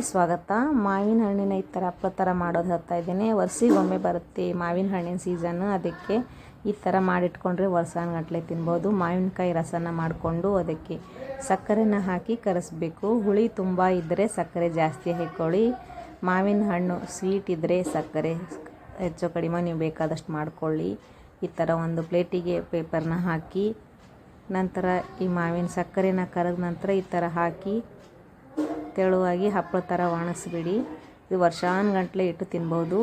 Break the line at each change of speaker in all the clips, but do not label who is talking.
ಸ್ವಾಗತ. ಮಾವಿನ ಹಣ್ಣಿನ ಈ ಥರ ಹಪ್ಪಳ ಥರ ಮಾಡೋದು ಹೇಳ್ತಾ ಇದ್ದೇನೆ. ವರ್ಷಿಗೊಮ್ಮೆ ಬರುತ್ತೆ ಮಾವಿನ ಹಣ್ಣಿನ ಸೀಸನ್ನು. ಅದಕ್ಕೆ ಈ ಥರ ಮಾಡಿಟ್ಕೊಂಡ್ರೆ ವರ್ಷಾನುಗಟ್ಲೆ ತಿನ್ಬೋದು. ಮಾವಿನಕಾಯಿ ರಸನ ಮಾಡಿಕೊಂಡು ಅದಕ್ಕೆ ಸಕ್ಕರೆನ ಹಾಕಿ ಕರಗಿಸ್ಬೇಕು. ಹುಳಿ ತುಂಬ ಇದ್ದರೆ ಸಕ್ಕರೆ ಜಾಸ್ತಿ ಹಾಕ್ಕೊಳ್ಳಿ. ಮಾವಿನ ಹಣ್ಣು ಸ್ವೀಟ್ ಇದ್ದರೆ ಸಕ್ಕರೆ ಹೆಚ್ಚು ಕಡಿಮೆ ನೀವು ಬೇಕಾದಷ್ಟು ಮಾಡ್ಕೊಳ್ಳಿ. ಈ ಥರ ಒಂದು ಪ್ಲೇಟಿಗೆ ಪೇಪರ್ನ ಹಾಕಿ ನಂತರ ಈ ಮಾವಿನ ಸಕ್ಕರೆನ ಕರಗಿದ ನಂತರ ಈ ಥರ ಹಾಕಿ ತೆಳುವಾಗಿ ಹಪ್ಪಳ ಥರ ಒಣಗಿಸ್ಬಿಡಿ. ಇದು ವರ್ಷಾನುಗಟ್ಲೆ ಇಟ್ಟು ತಿನ್ಬೋದು.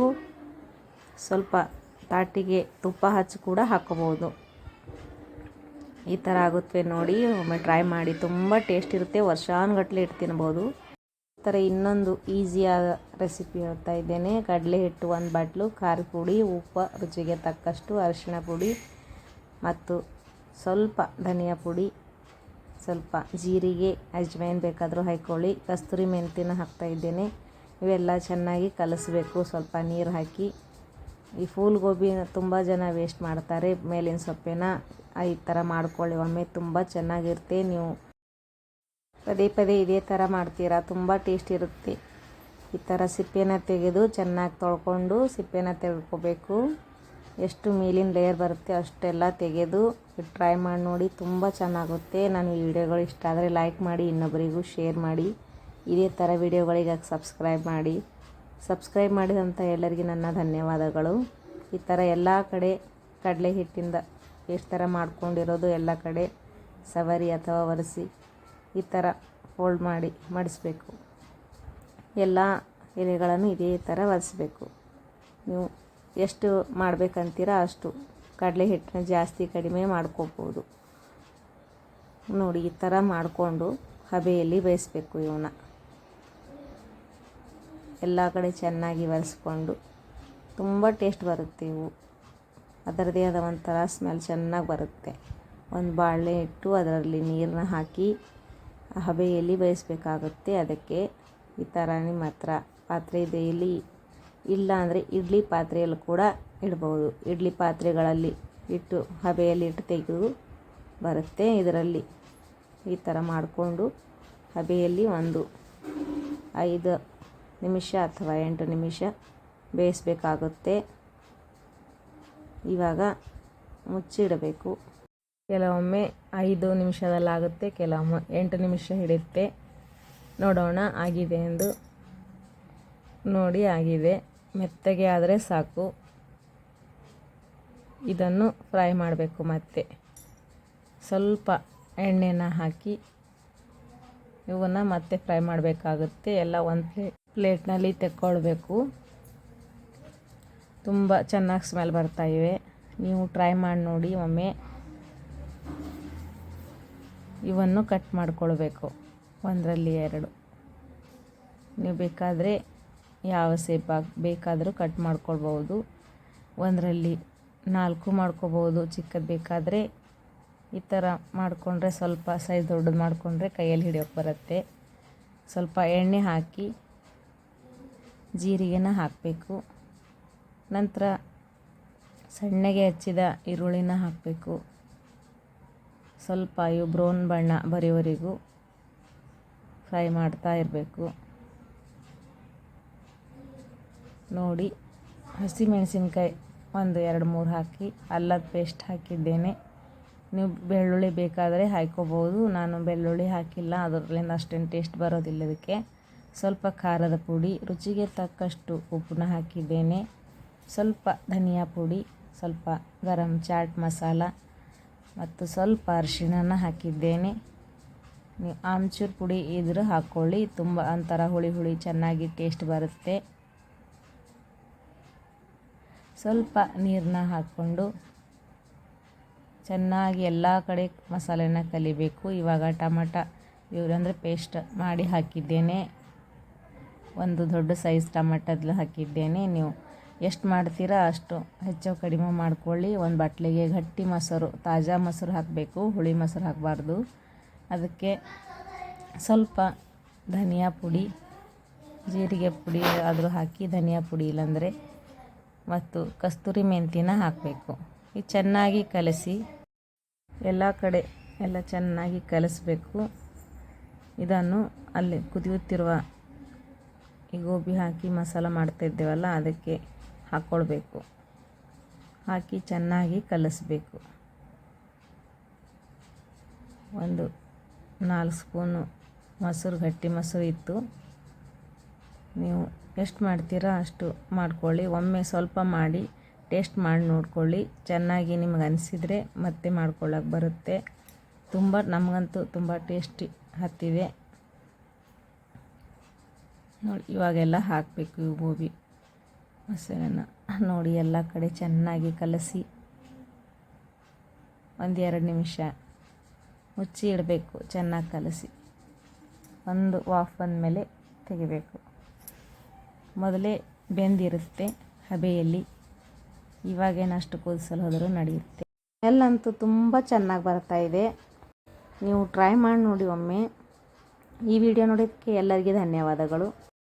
ಸ್ವಲ್ಪ ತಾಟಿಗೆ ತುಪ್ಪ ಹಚ್ಚಿ ಕೂಡ ಹಾಕ್ಕೋಬೋದು. ಈ ಥರ ಆಗುತ್ತೆ ನೋಡಿ, ಒಮ್ಮೆ ಟ್ರೈ ಮಾಡಿ. ತುಂಬ ಟೇಸ್ಟ್ ಇರುತ್ತೆ, ವರ್ಷಾನುಗಟ್ಲೆ ಇಟ್ಟು ತಿನ್ಬೋದು. ಈ ಥರ ಇನ್ನೊಂದು ಈಸಿಯಾದ ರೆಸಿಪಿ ಹೇಳ್ತಾ ಇದ್ದೇನೆ. ಕಡಲೆ ಹಿಟ್ಟು 1 ಬಾಟ್ಲು, ಖಾರದ ಪುಡಿ, ಉಪ್ಪು ರುಚಿಗೆ ತಕ್ಕಷ್ಟು, ಅರಿಶಿಣ ಪುಡಿ ಮತ್ತು ಸ್ವಲ್ಪ ಧನಿಯಾ ಪುಡಿ, ಸ್ವಲ್ಪ ಜೀರಿಗೆ, ಅಜ್ವೈನ್ ಬೇಕಾದರೂ ಹಾಕ್ಕೊಳ್ಳಿ. ಕಸ್ತೂರಿ ಮೆಂತ್ಯನ ಹಾಕ್ತಾ ಇದ್ದೇನೆ. ಇವೆಲ್ಲ ಚೆನ್ನಾಗಿ ಕಲಿಸ್ಬೇಕು ಸ್ವಲ್ಪ ನೀರು ಹಾಕಿ. ಈ ಫೂಲ್ ಗೋಬಿನ ತುಂಬ ಜನ ವೇಸ್ಟ್ ಮಾಡ್ತಾರೆ. ಮೇಲಿನ ಸೊಪ್ಪೇನ ಈ ಥರ ಮಾಡ್ಕೊಳ್ಳಿ ಒಮ್ಮೆ, ತುಂಬ ಚೆನ್ನಾಗಿರುತ್ತೆ. ನೀವು ಪದೇ ಪದೇ ಇದೇ ಥರ ಮಾಡ್ತೀರಾ, ತುಂಬ ಟೇಸ್ಟ್ ಇರುತ್ತೆ. ಈ ಥರ ಸಿಪ್ಪೆನ ತೆಗೆದು ಚೆನ್ನಾಗಿ ತೊಳ್ಕೊಂಡು ಸಿಪ್ಪೆನ ತೆಗೆದುಕೋಬೇಕು. ಎಷ್ಟು ಮೇಲಿನ ಲೇಯರ್ ಬರುತ್ತೆ ಅಷ್ಟೆಲ್ಲ ತೆಗೆದು ಟ್ರೈ ಮಾಡಿ ನೋಡಿ, ತುಂಬ ಚೆನ್ನಾಗುತ್ತೆ. ನನ್ನ ವಿಡಿಯೋಗಳು ಇಷ್ಟ ಆದರೆ ಲೈಕ್ ಮಾಡಿ, ಇನ್ನೊಬ್ಬರಿಗೂ ಶೇರ್ ಮಾಡಿ. ಇದೇ ಥರ ವಿಡಿಯೋಗಳಿಗಾಗಿ ಸಬ್ಸ್ಕ್ರೈಬ್ ಮಾಡಿ. ಸಬ್ಸ್ಕ್ರೈಬ್ ಮಾಡಿದಂಥ ಎಲ್ಲರಿಗೂ ನನ್ನ ಧನ್ಯವಾದಗಳು. ಈ ಥರ ಎಲ್ಲ ಕಡೆ ಕಡಲೆ ಹಿಟ್ಟಿಂದ ಎಷ್ಟು ಥರ ಮಾಡ್ಕೊಂಡಿರೋದು ಎಲ್ಲ ಕಡೆ ಸವರಿ ಅಥವಾ ಒರೆಸಿ ಈ ಥರ ಫೋಲ್ಡ್ ಮಾಡಿ ಮಡಿಸ್ಬೇಕು. ಎಲ್ಲ ಎಲೆಗಳನ್ನು ಇದೇ ಥರ ಒರೆಸ್ಬೇಕು. ನೀವು ಎಷ್ಟು ಮಾಡಬೇಕಂತೀರ ಅಷ್ಟು ಕಡಲೆ ಹಿಟ್ಟನ್ನ ಜಾಸ್ತಿ ಕಡಿಮೆ ಮಾಡ್ಕೋಬೋದು. ನೋಡಿ ಈ ಥರ ಮಾಡಿಕೊಂಡು ಹಬೆಯಲ್ಲಿ ಬೇಯಿಸ್ಬೇಕು. ಇವನ್ನ ಎಲ್ಲ ಕಡೆ ಚೆನ್ನಾಗಿ ಒರೆಸ್ಕೊಂಡು ತುಂಬ ಟೇಸ್ಟ್ ಬರುತ್ತೆ. ಇವು ಅದರದೇ ಆದ ಒಂಥರ ಸ್ಮೆಲ್ ಚೆನ್ನಾಗಿ ಬರುತ್ತೆ. ಒಂದು ಬಾಣಲೆ ಇಟ್ಟು ಅದರಲ್ಲಿ ನೀರನ್ನ ಹಾಕಿ ಹಬೆಯಲ್ಲಿ ಬೇಯಿಸ್ಬೇಕಾಗುತ್ತೆ. ಅದಕ್ಕೆ ಈ ಥರ ನಿಮ್ಮ ಹತ್ರ ಪಾತ್ರೆ ಇದೆ ಇಲ್ಲಿ, ಇಲ್ಲ ಅಂದರೆ ಇಡ್ಲಿ ಪಾತ್ರೆಯಲ್ಲಿ ಕೂಡ ಇಡ್ಬೋದು. ಇಡ್ಲಿ ಪಾತ್ರೆಗಳಲ್ಲಿ ಇಟ್ಟು ಹಬೆಯಲ್ಲಿ ಇಟ್ಟು ತೆಗೆದು ಬರುತ್ತೆ. ಇದರಲ್ಲಿ ಈ ಥರ ಮಾಡಿಕೊಂಡು ಹಬೆಯಲ್ಲಿ ಒಂದು 5 ನಿಮಿಷ ಅಥವಾ 8 ನಿಮಿಷ ಬೇಯಿಸಬೇಕಾಗುತ್ತೆ. ಇವಾಗ ಮುಚ್ಚಿಡಬೇಕು. ಕೆಲವೊಮ್ಮೆ 5 ನಿಮಿಷದಲ್ಲಾಗುತ್ತೆ, ಕೆಲವೊಮ್ಮೆ 8 ನಿಮಿಷ ಹಿಡಿಯುತ್ತೆ. ನೋಡೋಣ ಆಗಿದೆ ಎಂದು. ನೋಡಿ ಆಗಿದೆ, ಮೆತ್ತಗೆ ಆದರೆ ಸಾಕು. ಇದನ್ನು ಫ್ರೈ ಮಾಡಬೇಕು. ಮತ್ತೆ ಸ್ವಲ್ಪ ಎಣ್ಣೆನ ಹಾಕಿ ಇವನ್ನು ಮತ್ತೆ ಫ್ರೈ ಮಾಡಬೇಕಾಗುತ್ತೆ. ಎಲ್ಲ ಒಂದು ಪ್ಲೇಟ್ನಲ್ಲಿ ತೆಕ್ಕೊಳ್ಬೇಕು. ತುಂಬ ಚೆನ್ನಾಗಿ ಸ್ಮೆಲ್ ಬರ್ತಾಯಿವೆ. ನೀವು ಟ್ರೈ ಮಾಡಿ ನೋಡಿ ಒಮ್ಮೆ. ಇವನ್ನು ಕಟ್ ಮಾಡ್ಕೊಳ್ಬೇಕು, 1ರಲ್ಲಿ 2. ನೀವು ಬೇಕಾದರೆ ಯಾವ ಶೇಪ್ ಬೇಕಾದರೂ ಕಟ್ ಮಾಡ್ಕೊಳ್ಬೋದು. 1ರಲ್ಲಿ 4 ಮಾಡ್ಕೋಬೋದು. ಚಿಕ್ಕದು ಬೇಕಾದರೆ ಈ ಥರ ಮಾಡಿಕೊಂಡ್ರೆ ಸ್ವಲ್ಪ ಸೈಜ್ ದೊಡ್ಡದು ಮಾಡಿಕೊಂಡ್ರೆ ಕೈಯಲ್ಲಿ ಹಿಡಿಯೋಕ್ಕೆ ಬರುತ್ತೆ. ಸ್ವಲ್ಪ ಎಣ್ಣೆ ಹಾಕಿ ಜೀರಿಗೆನ ಹಾಕಬೇಕು. ನಂತರ ಸಣ್ಣಗೆ ಹೆಚ್ಚಿದ ಈರುಳ್ಳಿನ ಹಾಕಬೇಕು. ಸ್ವಲ್ಪ ಇವು ಬ್ರೌನ್ ಬಣ್ಣ ಬರೋವರೆಗೂ ಫ್ರೈ ಮಾಡ್ತಾ ಇರಬೇಕು. ನೋಡಿ, ಹಸಿಮೆಣಸಿನ್ಕಾಯಿ 1, 2, 3 ಹಾಕಿ ಅಲ್ಲದ ಪೇಸ್ಟ್ ಹಾಕಿದ್ದೇನೆ. ನೀವು ಬೆಳ್ಳುಳ್ಳಿ ಬೇಕಾದರೆ ಹಾಕ್ಕೋಬೋದು. ನಾನು ಬೆಳ್ಳುಳ್ಳಿ ಹಾಕಿಲ್ಲ, ಅದರಿಂದ ಅಷ್ಟೇನು ಟೇಸ್ಟ್ ಬರೋದಿಲ್ಲ. ಇದಕ್ಕೆ ಸ್ವಲ್ಪ ಖಾರದ ಪುಡಿ, ರುಚಿಗೆ ತಕ್ಕಷ್ಟು ಉಪ್ಪನ್ನ ಹಾಕಿದ್ದೇನೆ. ಸ್ವಲ್ಪ ಧನಿಯಾ ಪುಡಿ, ಸ್ವಲ್ಪ ಗರಂ ಚಾಟ್ ಮಸಾಲ ಮತ್ತು ಸ್ವಲ್ಪ ಅರಿಶಿಣನ ಹಾಕಿದ್ದೇನೆ. ನೀವು ಆಮ್ಚೂರು ಪುಡಿ ಇದ್ರೂ ಹಾಕ್ಕೊಳ್ಳಿ. ತುಂಬ ಒಂಥರ ಹುಳಿ ಹುಳಿ ಚೆನ್ನಾಗಿ ಟೇಸ್ಟ್ ಬರುತ್ತೆ. ಸ್ವಲ್ಪ ನೀರನ್ನ ಹಾಕ್ಕೊಂಡು ಚೆನ್ನಾಗಿ ಎಲ್ಲ ಕಡೆ ಮಸಾಲೆನ ಕಲಿಬೇಕು. ಇವಾಗ ಟೊಮಟ ಅಂದರೆ ಪೇಸ್ಟ್ ಮಾಡಿ ಹಾಕಿದ್ದೇನೆ. ಒಂದು ದೊಡ್ಡ ಸೈಜ್ ಟೊಮಟದ್ದು ಹಾಕಿದ್ದೇನೆ. ನೀವು ಎಷ್ಟು ಮಾಡ್ತೀರಾ ಅಷ್ಟು ಹೆಚ್ಚು ಕಡಿಮೆ ಮಾಡ್ಕೊಳ್ಳಿ. ಒಂದು ಬಟ್ಲಿಗೆ ಗಟ್ಟಿ ಮೊಸರು, ತಾಜಾ ಮೊಸರು ಹಾಕಬೇಕು, ಹುಳಿ ಮೊಸರು ಹಾಕಬಾರ್ದು. ಅದಕ್ಕೆ ಸ್ವಲ್ಪ ಧನಿಯಾ ಪುಡಿ, ಜೀರಿಗೆ ಪುಡಿ ಆದರೂ ಹಾಕಿ, ಧನಿಯಾ ಪುಡಿ ಇಲ್ಲಾಂದರೆ ಮತ್ತು ಕಸ್ತೂರಿ ಮೆಂತ್ಯನ ಹಾಕಬೇಕು. ಇದು ಚೆನ್ನಾಗಿ ಕಲಸಿ ಎಲ್ಲ ಕಡೆ ಎಲ್ಲ ಚೆನ್ನಾಗಿ ಕಲಿಸ್ಬೇಕು. ಇದನ್ನು ಅಲ್ಲಿ ಕುದಿಯುತ್ತಿರುವ ಈ ಗೋಬಿ ಹಾಕಿ ಮಸಾಲ ಮಾಡ್ತಾಯಿದ್ದೇವಲ್ಲ ಅದಕ್ಕೆ ಹಾಕ್ಕೊಳ್ಬೇಕು. ಹಾಕಿ ಚೆನ್ನಾಗಿ ಕಲಿಸ್ಬೇಕು. ಒಂದು 4 ಸ್ಪೂನು ಮೊಸರು, ಗಟ್ಟಿ ಮೊಸರು ಇತ್ತು. ನೀವು ಎಷ್ಟು ಮಾಡ್ತೀರಾ ಅಷ್ಟು ಮಾಡ್ಕೊಳ್ಳಿ. ಒಮ್ಮೆ ಸ್ವಲ್ಪ ಮಾಡಿ ಟೇಸ್ಟ್ ಮಾಡಿ ನೋಡ್ಕೊಳ್ಳಿ. ಚೆನ್ನಾಗಿ ನಿಮ್ಗೆ ಅನಿಸಿದರೆ ಮತ್ತೆ ಮಾಡ್ಕೊಳ್ಳೋಕೆ ಬರುತ್ತೆ. ನಮಗಂತೂ ತುಂಬ ಟೇಸ್ಟಿ ಹತ್ತಿದೆ ನೋಡಿ. ಇವಾಗೆಲ್ಲ ಹಾಕಬೇಕು ಈ ಗೋಬಿ ಮೊಸರನ್ನ ನೋಡಿ. ಎಲ್ಲ ಕಡೆ ಚೆನ್ನಾಗಿ ಕಲಸಿ 1-2 ನಿಮಿಷ ಮುಚ್ಚಿ ಇಡಬೇಕು. ಚೆನ್ನಾಗಿ ಕಲಸಿ ಒಂದು ವಾಫ್ ಬಂದಮೇಲೆ ತೆಗಿಬೇಕು. ಮೊದಲೇ ಬೆಂದಿರುತ್ತೆ ಹಬೆಯಲ್ಲಿ. ಇವಾಗೇನಷ್ಟು ಕುದಿಸಲು ಹೋದರೂ ನಡೆಯುತ್ತೆ. ಎಲ್ಲಂತೂ ತುಂಬ ಚೆನ್ನಾಗಿ ಬರ್ತಾಯಿದೆ. ನೀವು ಟ್ರೈ ಮಾಡಿ ನೋಡಿ ಒಮ್ಮೆ. ಈ ವಿಡಿಯೋ ನೋಡೋದಕ್ಕೆ ಎಲ್ಲರಿಗೆ ಧನ್ಯವಾದಗಳು.